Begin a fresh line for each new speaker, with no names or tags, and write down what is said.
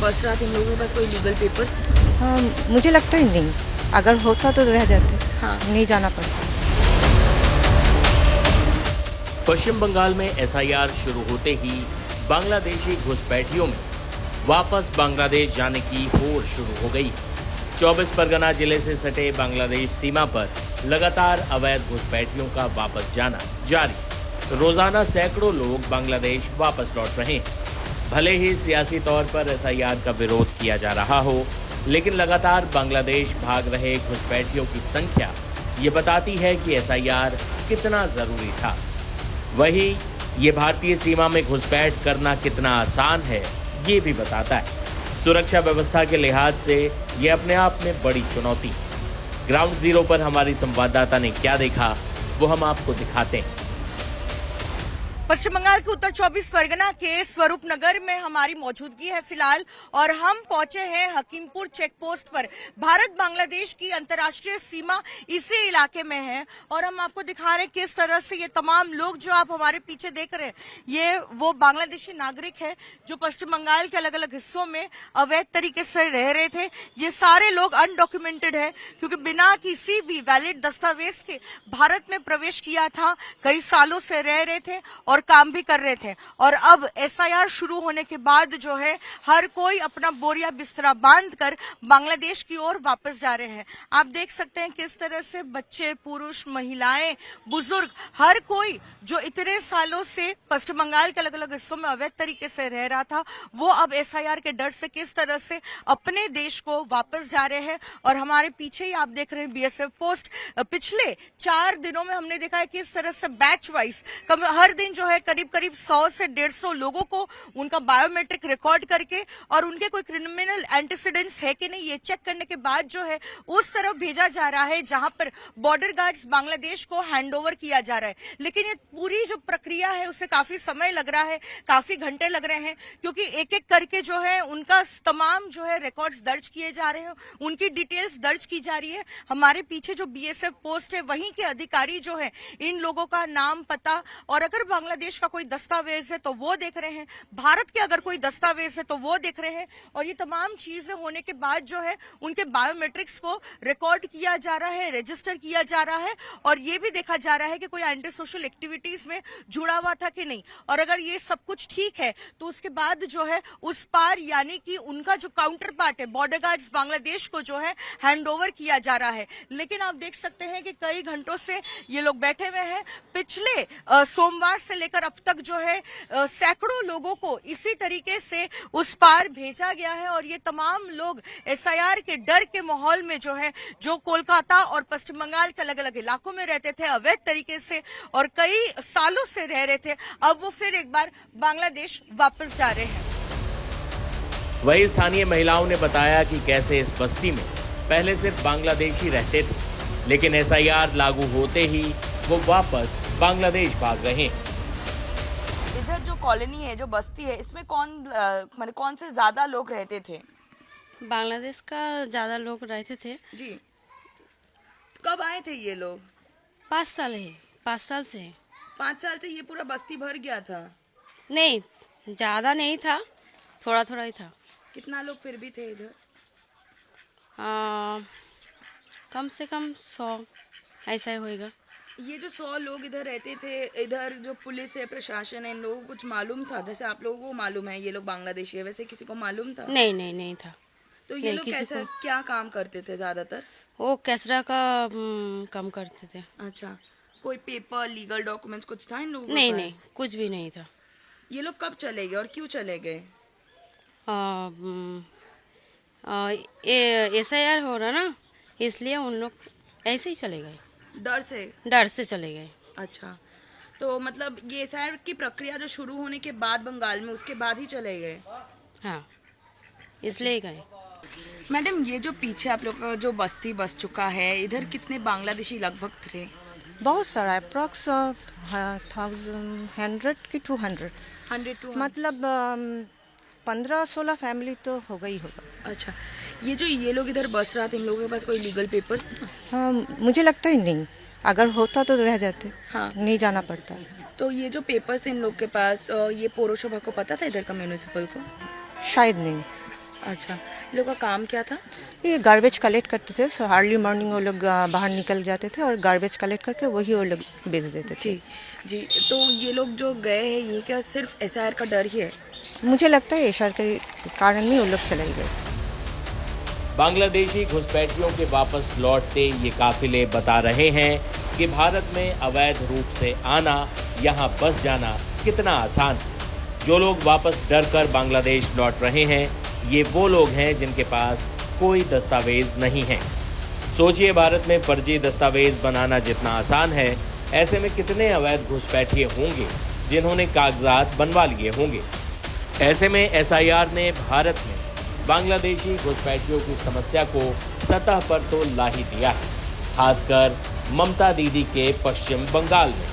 बस रहा था, इन लोगों के पास कोई लीगल पेपर्स?
हाँ, मुझे लगता ही नहीं, अगर होता तो रह जाते।
हाँ।
नहीं जाना पड़ता।
पश्चिम बंगाल में एसआईआर शुरू होते ही बांग्लादेशी घुसपैठियों में वापस बांग्लादेश जाने की होड़ शुरू हो गई। 24 परगना जिले से सटे बांग्लादेश सीमा पर लगातार अवैध घुसपैठियों का वापस जाना जारी। रोजाना सैकड़ों लोग बांग्लादेश वापस लौट रहे हैं। भले ही सियासी तौर पर एसआईआर का विरोध किया जा रहा हो, लेकिन लगातार बांग्लादेश भाग रहे घुसपैठियों की संख्या ये बताती है कि एसआईआर कितना जरूरी था। वहीं ये भारतीय सीमा में घुसपैठ करना कितना आसान है, ये भी बताता है। सुरक्षा व्यवस्था के लिहाज से ये अपने आप में बड़ी चुनौती। ग्राउंड जीरो पर हमारी संवाददाता ने क्या देखा, वो हम आपको दिखाते हैं।
पश्चिम बंगाल के उत्तर 24 परगना के स्वरूप नगर में हमारी मौजूदगी है फिलहाल, और हम पहुंचे हैं हकीमपुर चेक पोस्ट पर। भारत बांग्लादेश की अंतर्राष्ट्रीय सीमा इसी इलाके में है, और हम आपको दिखा रहे हैं किस तरह से ये तमाम लोग जो आप हमारे पीछे देख रहे हैं, ये वो बांग्लादेशी नागरिक है जो पश्चिम बंगाल के अलग अलग हिस्सों में अवैध तरीके से रह रहे थे। ये सारे लोग अनडॉक्यूमेंटेड है, क्योंकि बिना किसी भी वैलिड दस्तावेज के भारत में प्रवेश किया था, कई सालों से रह रहे थे और काम भी कर रहे थे। और अब एसआईआर शुरू होने के बाद जो है हर कोई अपना बोरिया बिस्तरा बांधकर बांग्लादेश की ओर वापस जा रहे हैं। आप देख सकते हैं किस तरह से बच्चे, पुरुष, महिलाएं, बुजुर्ग, हर कोई जो इतने सालों से पश्चिम बंगाल के अलग अलग हिस्सों में अवैध तरीके से रह रहा था, वो अब एसआईआर के डर से किस तरह से अपने देश को वापस जा रहे हैं। और हमारे पीछे ही आप देख रहे हैं बीएसएफ पोस्ट। पिछले 4 दिनों में हमने देखा है किस तरह से बैच वाइज हर दिन जो है करीब करीब 100 से 150 लोगों को उनका बायोमेट्रिक रिकॉर्ड करके और उनके कोई क्रिमिनल एंटीसीडेंट्स है कि नहीं ये चेक करने के बाद जो है उस तरफ भेजा जा रहा है जहां पर बॉर्डर गार्ड्स बांग्लादेश को हैंडओवर किया जा रहा है। लेकिन ये पूरी जो प्रक्रिया है उससे काफी समय लग रहा है, काफी घंटे लग रहे हैं, क्योंकि एक एक करके जो है उनका तमाम जो है रिकॉर्ड्स दर्ज किए जा रहे हैं, उनकी डिटेल्स दर्ज की जा रही है। हमारे पीछे जो बीएसएफ पोस्ट है वहीं के अधिकारी जो है इन लोगों का नाम, पता, और अगर बांग्लादेश का कोई दस्तावेज है तो वो देख रहे हैं, भारत के अगर कोई दस्तावेज है तो वो देख रहे हैं। और ये तमाम चीजें होने के बाद जो है उनके बायोमेट्रिक्स को रिकॉर्ड किया जा रहा है, रजिस्टर किया जा रहा है, और ये भी देखा जा रहा है कि कोई एंटी सोशल एक्टिविटीज में जुड़ा हुआ था कि नहीं। और अगर ये सब कुछ ठीक है तो उसके बाद जो है उस पार यानी कि उनका जो काउंटर पार्ट है बॉर्डर गार्ड्स बांग्लादेश को जो है हैंडओवर किया जा रहा है। लेकिन आप देख सकते हैं कि कई घंटों से ये लोग बैठे हुए हैं। पिछले सोमवार से लेकर अब तक जो है सैकड़ों लोगों को इसी तरीके से उस पार भेजा गया है, और ये तमाम लोग एसआईआर के डर के माहौल में जो है, जो कोलकाता और पश्चिम बंगाल के अलग अलग इलाकों में रहते थे अवैध तरीके से और कई सालों से रह रहे थे, अब वो फिर एक बार बांग्लादेश वापस जा रहे हैं।
वही स्थानीय महिलाओं ने बताया कि कैसे इस बस्ती में पहले सिर्फ बांग्लादेशी रहते थे, लेकिन एसआईआर लागू होते ही वो वापस बांग्लादेश भाग रहे हैं।
इधर जो कॉलोनी है, जो बस्ती है, इसमें कौन से ज्यादा लोग रहते थे?
बांग्लादेश का ज़्यादा लोग रहते थे
जी। कब आए थे ये लोग?
5 साल है, 5 साल से है।
5 साल से ये पूरा बस्ती भर गया था?
नहीं, ज़्यादा नहीं था, थोड़ा थोड़ा ही था।
कितना लोग फिर भी थे इधर?
कम से कम 100 ऐसा ही होएगा।
ये जो 100 लोग इधर रहते थे, इधर जो पुलिस है, प्रशासन है, इन लोगों को कुछ मालूम था? जैसे आप लोगों को मालूम है ये लोग बांग्लादेशी है, वैसे किसी को मालूम था?
नहीं था।
तो ये लोग कैसे क्या काम करते थे ज्यादातर?
वो कचरा का काम करते थे।
अच्छा, कोई पेपर, लीगल डॉक्यूमेंट्स कुछ था इन लोगों के
नहीं,
पास?
कुछ भी नहीं था।
ये लोग कब चले गए और क्यों चले गए?
एसआईआर हो रहा ना, इसलिए उन लोग ऐसे ही चले गए।
डर से
चले गए।
अच्छा, तो मतलब ये एसआईआर की प्रक्रिया जो शुरू होने के बाद बंगाल में, उसके बाद ही चले गए?
हाँ, इसलिए गए।
मैडम, ये जो पीछे आप लोग का जो बस्ती बस चुका है, इधर कितने बांग्लादेशी लगभग थे?
बहुत सारा, अप्रॉक्स 100 की 200, मतलब 15-16 फैमिली तो हो गई होगा।
अच्छा, ये लोग इधर बस रहा था, इन लोगों के पास कोई लीगल पेपर्स था?
हाँ, मुझे लगता ही नहीं, अगर होता तो रह जाते।
हाँ।
नहीं जाना पड़ता।
तो ये जो पेपर्स इन लोग के पास, ये पौरसभा को पता था, इधर का म्यूनिसिपल को?
शायद नहीं।
अच्छा, इन लोगों का काम क्या था?
ये गार्बेज कलेक्ट करते थे, सो अर्ली मॉर्निंग वो लोग बाहर निकल जाते थे और गार्बेज कलेक्ट करके वही वो लोग बेच देते थे।
जी जी, तो ये लोग जो गए हैं ये क्या सिर्फ एसआईआर का डर ही है?
मुझे लगता है एशआर के कारण ही वो लोग चले गए।
बांग्लादेशी घुसपैठियों के वापस लौटते ये काफिले बता रहे हैं कि भारत में अवैध रूप से आना, यहाँ बस जाना कितना आसान है। जो लोग वापस डर कर बांग्लादेश लौट रहे हैं ये वो लोग हैं जिनके पास कोई दस्तावेज नहीं है। सोचिए, भारत में फर्जी दस्तावेज बनाना जितना आसान है, ऐसे में कितने अवैध घुसपैठिए होंगे जिन्होंने कागजात बनवा लिए होंगे। ऐसे में एसआईआर ने भारत में बांग्लादेशी घुसपैठियों की समस्या को सतह पर तो ला ही दिया है, खासकर ममता दीदी के पश्चिम बंगाल में।